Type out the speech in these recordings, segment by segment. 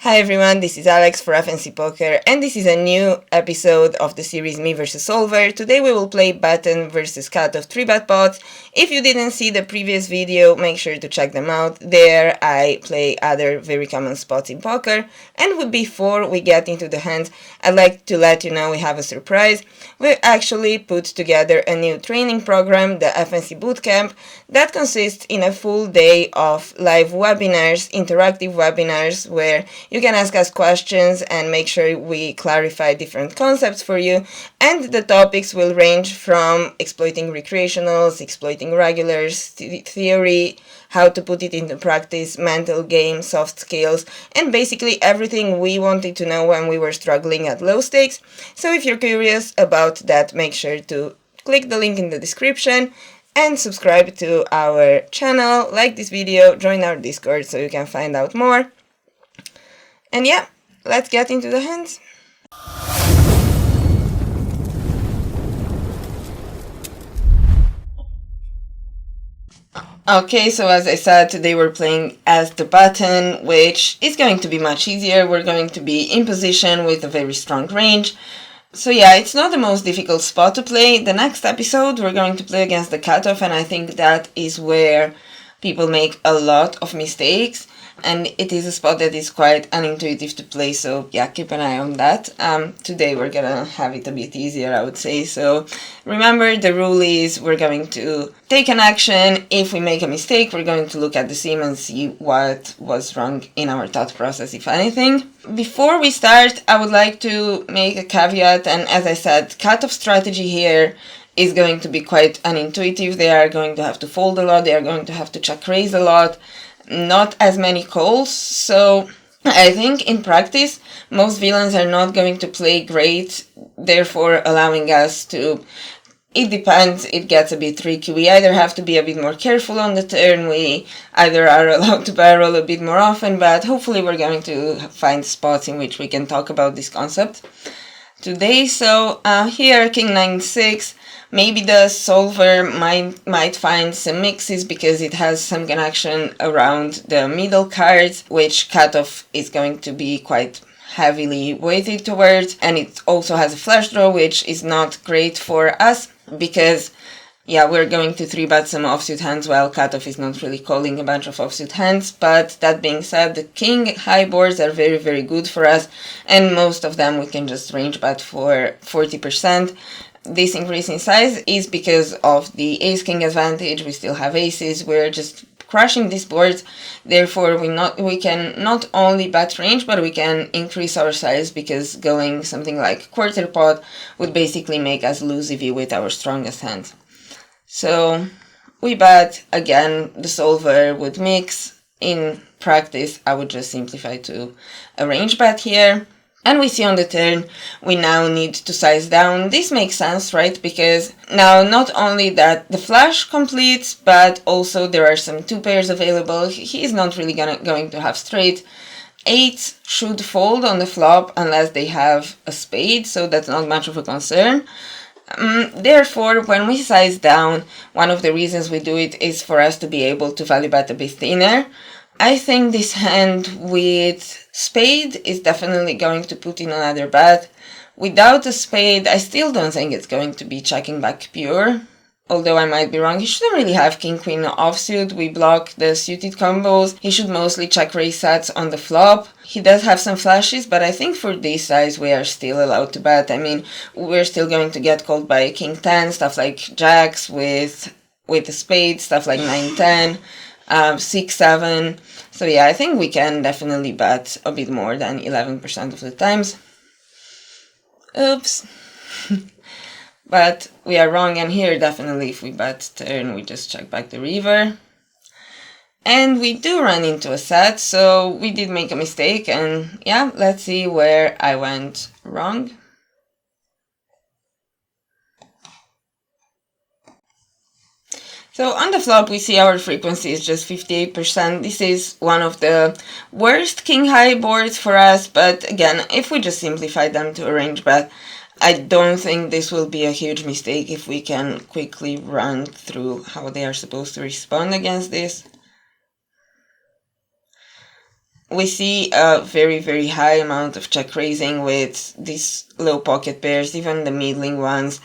Hi everyone, this is Alex for FNC Poker, and this is a new episode of the series Me vs Solver. Today we will play button versus Cutoff 3-bet pots. If you didn't see the previous video, make sure to check them out. There I play other very common spots in poker. And before we get into the hands, I'd like to let you know we have a surprise. We actually put together a new training program, the FNC bootcamp, that consists in a full day of live webinars, interactive webinars, where you can ask us questions and make sure we clarify different concepts for you. And the topics will range from exploiting recreationals, exploiting regulars, theory, how to put it into practice, mental game, soft skills, and basically everything we wanted to know when we were struggling at low stakes. So if you're curious about that, make sure to click the link in the description and subscribe to our channel, like this video, join our Discord so you can find out more. And yeah, let's get into the hands. Okay, so as I said, today we're playing as the button, which is going to be much easier. We're going to be in position with a very strong range. So yeah, it's not the most difficult spot to play. The next episode we're going to play against the cutoff, and I think that is where people make a lot of mistakes. And it is a spot that is quite unintuitive to play, so yeah, keep an eye on that. Today we're gonna have it a bit easier, I would say. So remember, the rule is we're going to take an action. If we make a mistake, we're going to look at the sim and see what was wrong in our thought process, if anything. Before we start, I would like to make a caveat, and as I said, cutoff strategy here is going to be quite unintuitive. They are going to have to fold a lot, they are going to have to check raise a lot, not as many calls. So I think in practice most villains are not going to play great, therefore allowing us to, it depends, it gets a bit tricky. We either have to be a bit more careful on the turn, we either are allowed to barrel a bit more often, but hopefully we're going to find spots in which we can talk about this concept today. So here, King 9-6, maybe the solver might find some mixes because it has some connection around the middle cards, which cutoff is going to be quite heavily weighted towards, and it also has a flush draw, which is not great for us because yeah, we're going to 3-bet some offsuit hands while cutoff is not really calling a bunch of offsuit hands. But that being said, the king high boards are very, very good for us, and most of them we can just range bet for 40%. This increase in size is because of the ace-king advantage. We still have aces, we're just crushing these boards, therefore we can not only bet range, but we can increase our size, because going something like quarter pot would basically make us lose EV with our strongest hand. So we bet, again, the solver would mix. In practice, I would just simplify to a range bet here. And we see on the turn, we now need to size down. This makes sense, right? Because now not only that the flush completes, but also there are some 2 pairs available. He is not really going to have straight. 8s should fold on the flop unless they have a spade, so that's not much of a concern. Therefore, when we size down, one of the reasons we do it is for us to be able to value bet a bit thinner. I think this hand with spade is definitely going to put in another bet. Without a spade, I still don't think it's going to be checking back pure, although I might be wrong. He shouldn't really have king-queen offsuit. We block the suited combos. He should mostly check raise sets on the flop. He does have some flashes, but I think for this size we are still allowed to bet. I mean, we're still going to get called by king 10, stuff like jacks with a spade, stuff like 9-10, 6-7. So yeah, I think we can definitely bet a bit more than 11% of the times. Oops. But we are wrong, and here definitely if we bet turn, we just check back the river. And we do run into a set, so we did make a mistake, and yeah, let's see where I went wrong. So on the flop, we see our frequency is just 58%. This is one of the worst king high boards for us, but again, if we just simplify them to a range bet, I don't think this will be a huge mistake if we can quickly run through how they are supposed to respond against this. we see a very, very high amount of check raising with these low pocket pairs, even the middling ones.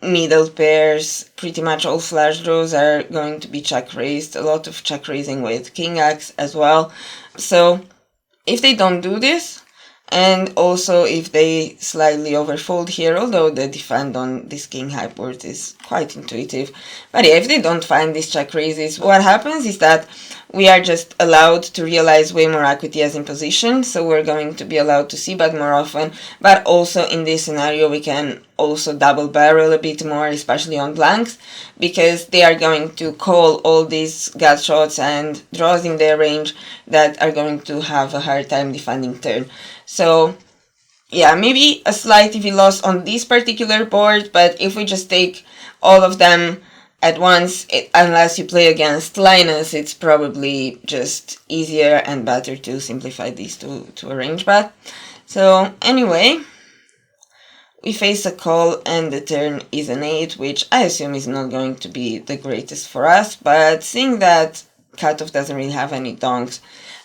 Middle pairs, pretty much all flush draws are going to be check raised. A lot of check raising with king x as well. So if they don't do this, and also if they slightly overfold here, although the defend on this king high board is quite intuitive. But yeah, if they don't find these check raises, what happens is that we are just allowed to realize way more equity as in position, so we're going to be allowed to see bet more often, but also in this scenario we can also double barrel a bit more, especially on blanks, because they are going to call all these gut shots and draws in their range that are going to have a hard time defending turn. So yeah, maybe a slight EV loss on this particular board, but if we just take all of them at once, unless you play against Linus, it's probably just easier and better to simplify these to a range bet. So anyway, we face a call and the turn is an 8, which I assume is not going to be the greatest for us, but seeing that Cutoff doesn't really have any donks,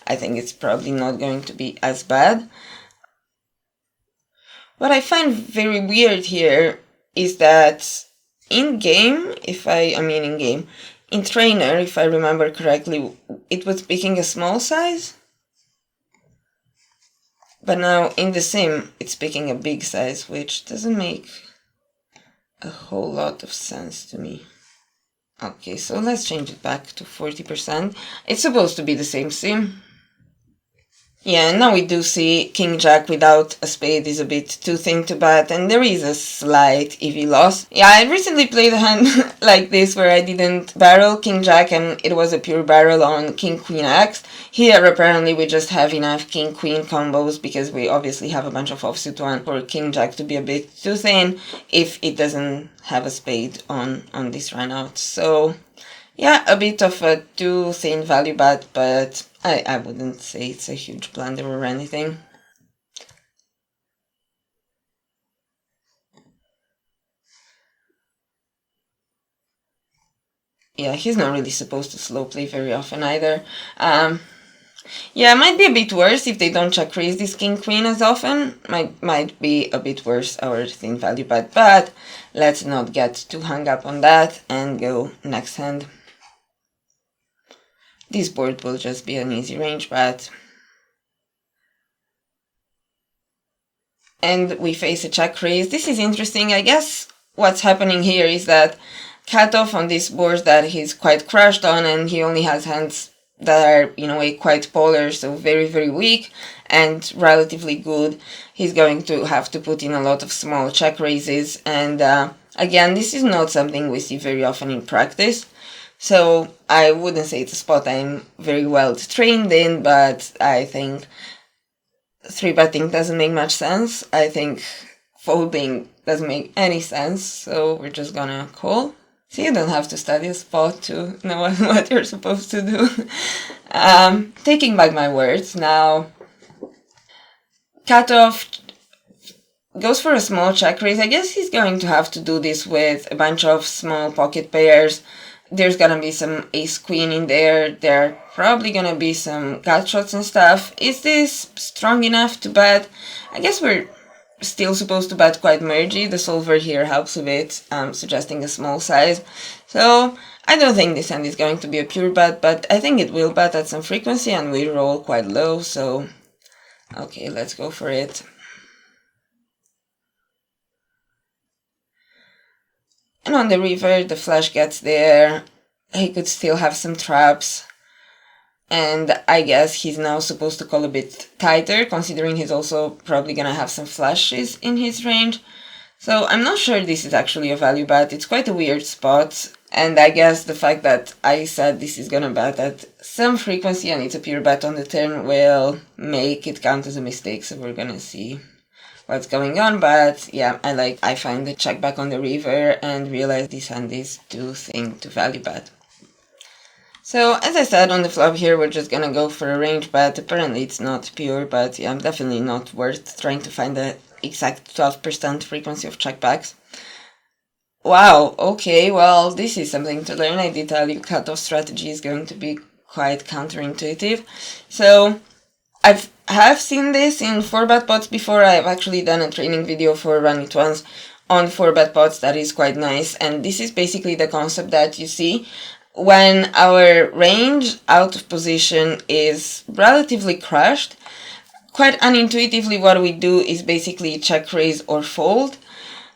I think it's probably not going to be as bad. What I find very weird here is that in trainer, if I remember correctly, it was picking a small size. But now in the sim, it's picking a big size, which doesn't make a whole lot of sense to me. Okay, so let's change it back to 40%. It's supposed to be the same sim. Yeah, now we do see King Jack without a spade is a bit too thin to bet, and there is a slight EV loss. Yeah, I recently played a hand like this where I didn't barrel King Jack and it was a pure barrel on King Queen X. Here apparently we just have enough King Queen combos because we obviously have a bunch of offsuit one for King Jack to be a bit too thin if it doesn't have a spade on this run out. So yeah, a bit of a too thin value bet, but I wouldn't say it's a huge blunder or anything. Yeah, he's not really supposed to slow play very often either. Yeah, it might be a bit worse if they don't check raise this king queen as often. Might be a bit worse our thin value bet, but let's not get too hung up on that and go next hand. This board will just be an easy range bet. And we face a check raise. This is interesting. I guess what's happening here is that Cutoff on this board that he's quite crushed on, and he only has hands that are, in a way, quite polar, so very, very weak and relatively good. He's going to have to put in a lot of small check raises, and again, this is not something we see very often in practice. So I wouldn't say it's a spot I'm very well trained in, but I think 3-betting doesn't make much sense. I think folding doesn't make any sense, so we're just gonna call. So you don't have to study a spot to know what you're supposed to do. Taking back my words, now Cutoff goes for a small check raise. I guess he's going to have to do this with a bunch of small pocket pairs. There's gonna be some ace-queen in there. There are probably gonna be some gut shots and stuff. Is this strong enough to bet? I guess we're still supposed to bet quite mergy. The solver here helps with it, suggesting a small size. So I don't think this hand is going to be a pure bet, but I think it will bet at some frequency and we roll quite low. So okay, let's go for it. And on the river, the flush gets there. He could still have some traps. And I guess he's now supposed to call a bit tighter, considering he's also probably gonna have some flushes in his range. So I'm not sure this is actually a value bet. It's quite a weird spot. And I guess the fact that I said this is gonna bet at some frequency and it's a pure bet on the turn will make it count as a mistake. So we're gonna see what's going on, but yeah, I find the check back on the river and realize this hand is too thin to value bet. So as I said on the flop here, we're just gonna go for a range bet. Apparently it's not pure, but yeah, definitely not worth trying to find the exact 12% frequency of checkbacks. Wow, okay, well, this is something to learn. I did tell you Cutoff strategy is going to be quite counterintuitive. So have seen this in 4-bet pots before. I've actually done a training video for Run It Once on 4-bet pots that is quite nice, and this is basically the concept that you see. When our range out of position is relatively crushed, quite unintuitively what we do is basically check raise or fold,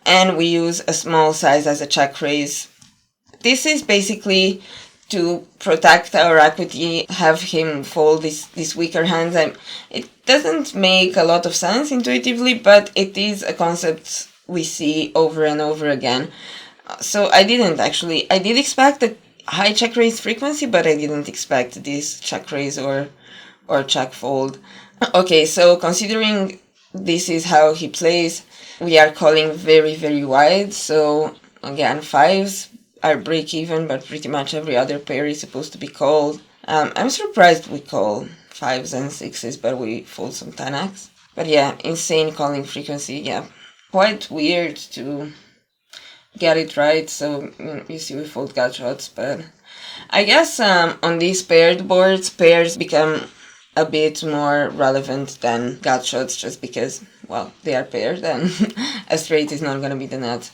and we use a small size as a check raise. This is basically to protect our equity, have him fold these weaker hands. It doesn't make a lot of sense intuitively, but it is a concept we see over and over again. So I did expect a high check raise frequency, but I didn't expect this check raise or check fold. Okay, so considering this is how he plays, we are calling very, very wide. So again, 5s are break even, but pretty much every other pair is supposed to be called. I'm surprised we call 5s and 6s, but we fold some 10x. But yeah, insane calling frequency. Yeah, quite weird to get it right. So you see we fold gut shots, but I guess on these paired boards, pairs become a bit more relevant than gut shots, just because, well, they are paired and a straight is not going to be the nut.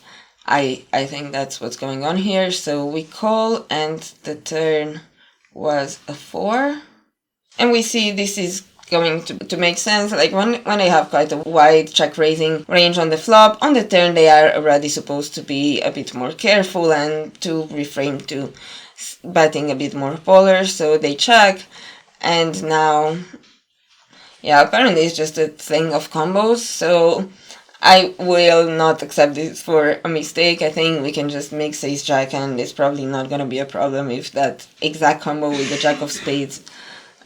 I think that's what's going on here. So we call, and the turn was a 4. And we see this is going to make sense. Like when I have quite a wide check raising range on the flop, on the turn they are already supposed to be a bit more careful and to reframe to betting a bit more polar. So they check, and now, yeah, apparently it's just a thing of combos. So I will not accept this for a mistake. I think we can just mix ace jack, and it's probably not gonna be a problem if that exact combo with the jack of spades.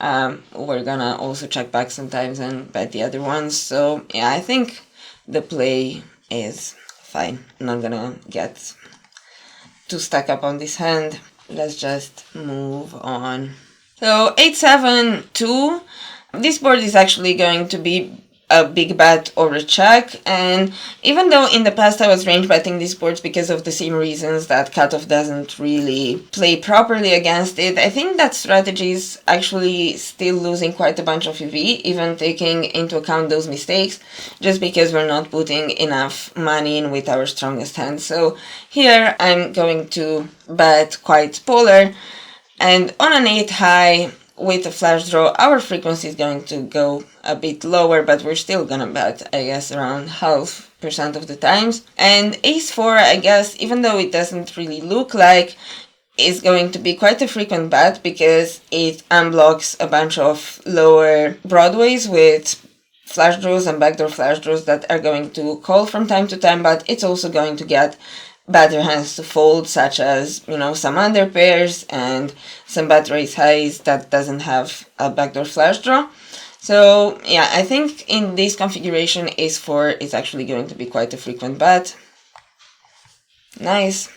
We're gonna also check back sometimes and bet the other ones. So yeah, I think the play is fine. I'm not gonna get too stuck up on this hand. Let's just move on. So 8-7-2. This board is actually going to be a big bet or a check, and even though in the past I was range betting these boards because of the same reasons that Cutoff doesn't really play properly against it, I think that strategy is actually still losing quite a bunch of EV, even taking into account those mistakes, just because we're not putting enough money in with our strongest hand. So here I'm going to bet quite polar, and on an 8 high with a flash draw, our frequency is going to go a bit lower, but we're still gonna bet, I guess, around 0.5% of the times. And ace 4, I guess, even though it doesn't really look like, is going to be quite a frequent bet because it unblocks a bunch of lower broadways with flash draws and backdoor flash draws that are going to call from time to time, but it's also going to get better hands to fold, such as, some under pairs and some bad raise highs that doesn't have a backdoor flash draw. So yeah, I think in this configuration, ace 4 is actually going to be quite a frequent bet. Nice.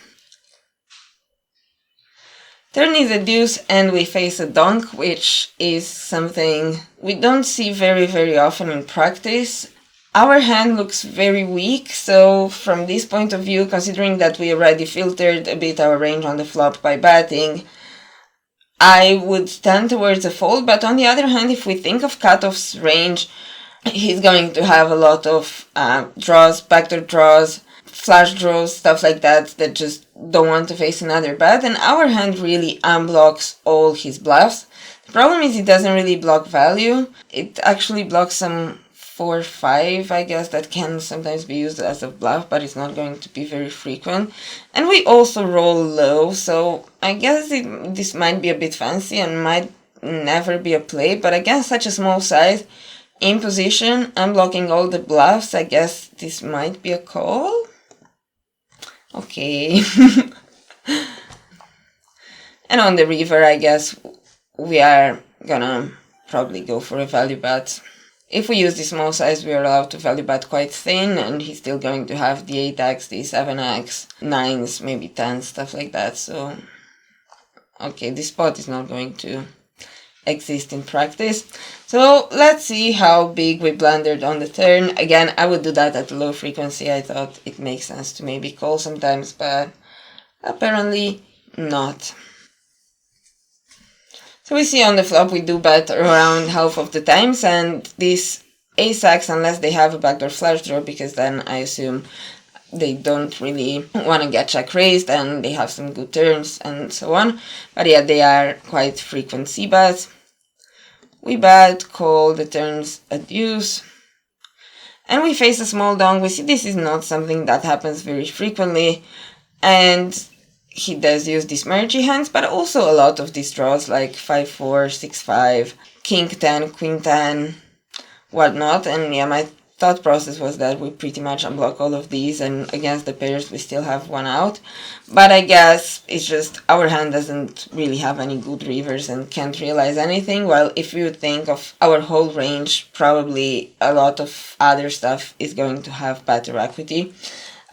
Turn is a deuce and we face a donk, which is something we don't see very, very often in practice. Our hand looks very weak, so from this point of view, considering that we already filtered a bit our range on the flop by betting, I would tend towards a fold. But on the other hand, if we think of Cutoff's range, he's going to have a lot of draws, backdoor draws, flash draws, stuff like that just don't want to face another bet, and our hand really unblocks all his bluffs. The problem is it doesn't really block value. It actually blocks some 4-5, I guess, that can sometimes be used as a bluff, but it's not going to be very frequent. And we also roll low, so I guess this might be a bit fancy and might never be a play, but against such a small size, in position, unblocking all the bluffs, I guess this might be a call? Okay. And on the river, I guess we are gonna probably go for a value bet. If we use the small size, we are allowed to value bet quite thin, and he's still going to have the 8x, the 7x, 9s, maybe 10s, stuff like that. So, okay, this spot is not going to exist in practice. So let's see how big we blundered on the turn. Again, I would do that at a low frequency. I thought it makes sense to maybe call sometimes, but apparently not. So we see on the flop we do bet around half of the times, and this ace-x, unless they have a backdoor flush draw, because then I assume they don't really want to get check raised and they have some good turns and so on. But yeah, they are quite frequent c-bets. We bet, call, the turns a deuce. And we face a small donk. We see this is not something that happens very frequently. And he does use these mergy hands, but also a lot of these draws like 5-4, 6-5, king 10, queen 10, whatnot. And yeah, my thought process was that we pretty much unblock all of these, and against the pairs we still have one out. But I guess it's just our hand doesn't really have any good rivers and can't realize anything. While if you think of our whole range, probably a lot of other stuff is going to have better equity.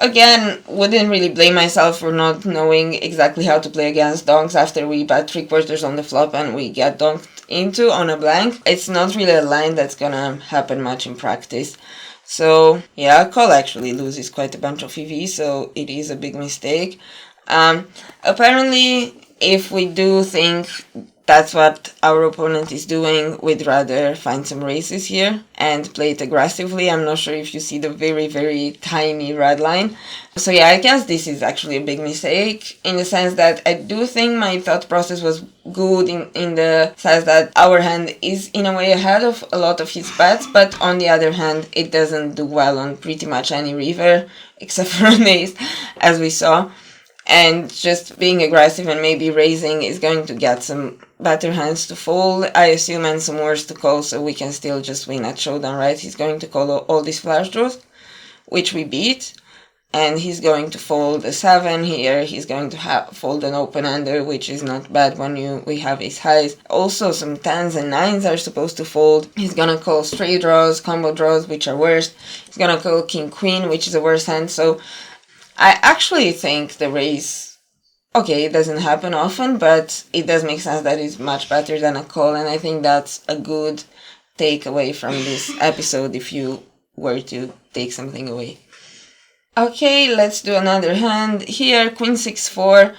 Again, wouldn't really blame myself for not knowing exactly how to play against donks after we bet 3/4 on the flop and we get donked into on a blank. It's not really a line that's gonna happen much in practice. So yeah, call actually loses quite a bunch of EV, so it is a big mistake. Apparently, if we do think that's what our opponent is doing, we'd rather find some races here and play it aggressively. I'm not sure if you see the very, very tiny red line. So yeah, I guess this is actually a big mistake in the sense that I do think my thought process was good in the sense that our hand is in a way ahead of a lot of his bets, but on the other hand, it doesn't do well on pretty much any river except for an ace, as we saw. And just being aggressive and maybe raising is going to get some better hands to fold, I assume, and some worse to call, so we can still just win at showdown, right? He's going to call all these flush draws, which we beat, and he's going to fold a 7 here. He's going to fold an open-ender, which is not bad when we have ace highs. Also, some 10s and 9s are supposed to fold. He's gonna call straight draws, combo draws, which are worse. He's gonna call king-queen, which is a worse hand, so I actually think the raise, okay, it doesn't happen often, but it does make sense that it's much better than a call, and I think that's a good takeaway from this episode if you were to take something away. Okay, let's do another hand. Here, queen 6-4.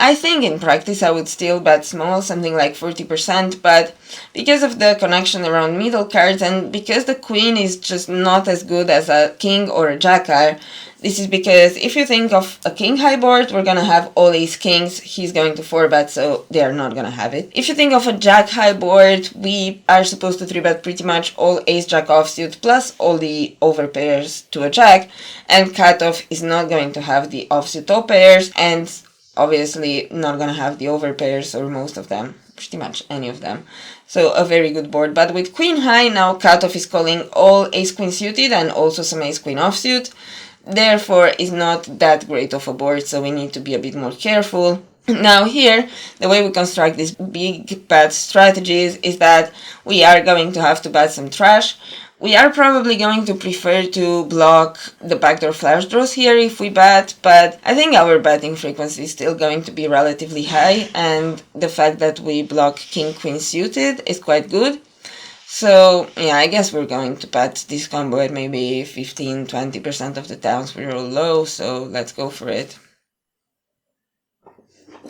I think in practice I would still bet small, something like 40%, but because of the connection around middle cards and because the queen is just not as good as a king or a jack are, this is because if you think of a king high board, we're gonna have all ace kings, he's going to 4-bet, so they are not gonna have it. If you think of a jack high board, we are supposed to 3-bet pretty much all ace jack offsuit plus all the overpairs to a jack, and cutoff is not going to have the offsuit all pairs, and obviously not gonna have the overpairs or most of them, pretty much any of them. So a very good board. But with queen high, now cutoff is calling all ace queen suited and also some ace queen offsuit. Therefore is not that great of a board, so we need to be a bit more careful. Now here, the way we construct these big bet strategies is that we are going to have to bet some trash. We are probably going to prefer to block the backdoor flush draws here if we bet, but I think our betting frequency is still going to be relatively high, and the fact that we block king-queen suited is quite good. So yeah, I guess we're going to bet this combo at maybe 15-20% of the times we roll low, so let's go for it.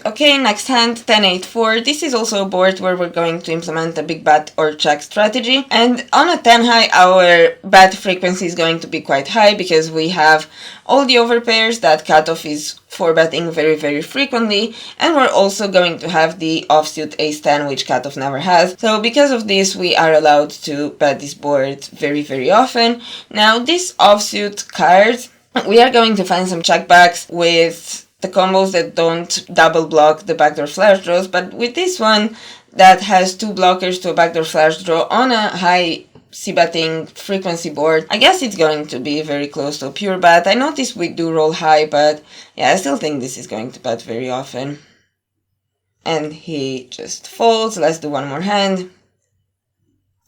Okay, next hand, 10-8-4. This is also a board where we're going to implement a big bet or check strategy. And on a 10 high, our bet frequency is going to be quite high because we have all the overpairs that cutoff is 4-betting very, very frequently. And we're also going to have the offsuit ace-10, which cutoff never has. So because of this, we are allowed to bet this board very, very often. Now, this offsuit card, we are going to find some checkbacks with the combos that don't double block the backdoor flush draws, but with this one that has 2 blockers to a backdoor flush draw on a high c-betting frequency board, I guess it's going to be very close to a pure bet. I noticed we do roll high, but yeah, I still think this is going to bet very often. And he just folds. Let's do one more hand.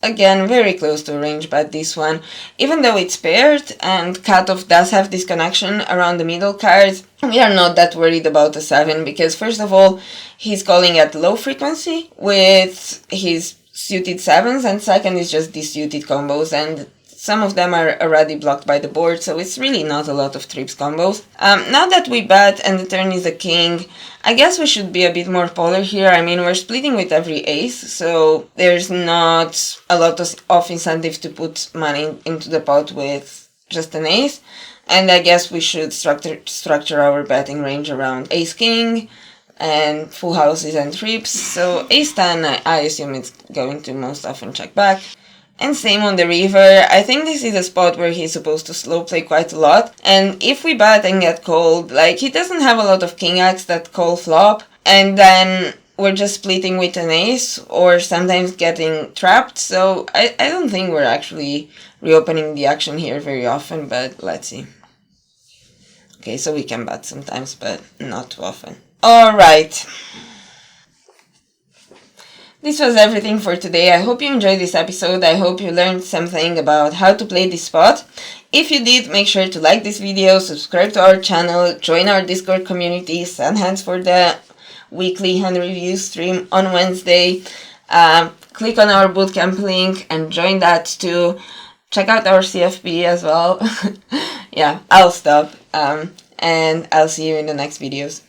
Again, very close to a range bet this one. Even though it's paired and cutoff does have this connection around the middle cards, we are not that worried about a 7 because first of all, he's calling at low frequency with his suited 7s, and second is just these suited combos, and some of them are already blocked by the board, so it's really not a lot of trips combos. Now that we bet and the turn is a king, I guess we should be a bit more polar here. I mean, we're splitting with every ace, so there's not a lot of incentive to put money into the pot with just an ace. And I guess we should structure our betting range around ace-king and full houses and trips. So ace-10, I assume it's going to most often check back. And same on the river. I think this is a spot where he's supposed to slow play quite a lot. And if we bet and get called, like, he doesn't have a lot of king X that call flop. And then we're just splitting with an ace or sometimes getting trapped. So I don't think we're actually reopening the action here very often, but let's see. Okay, so we can bet sometimes, but not too often. Alright. This was everything for today. I hope you enjoyed this episode. I hope you learned something about how to play this spot. If you did, make sure to like this video, subscribe to our channel, join our Discord community, send hands for the weekly hand review stream on Wednesday. Click on our bootcamp link and join that too. Check out our CFP as well. Yeah, I'll stop. And I'll see you in the next videos.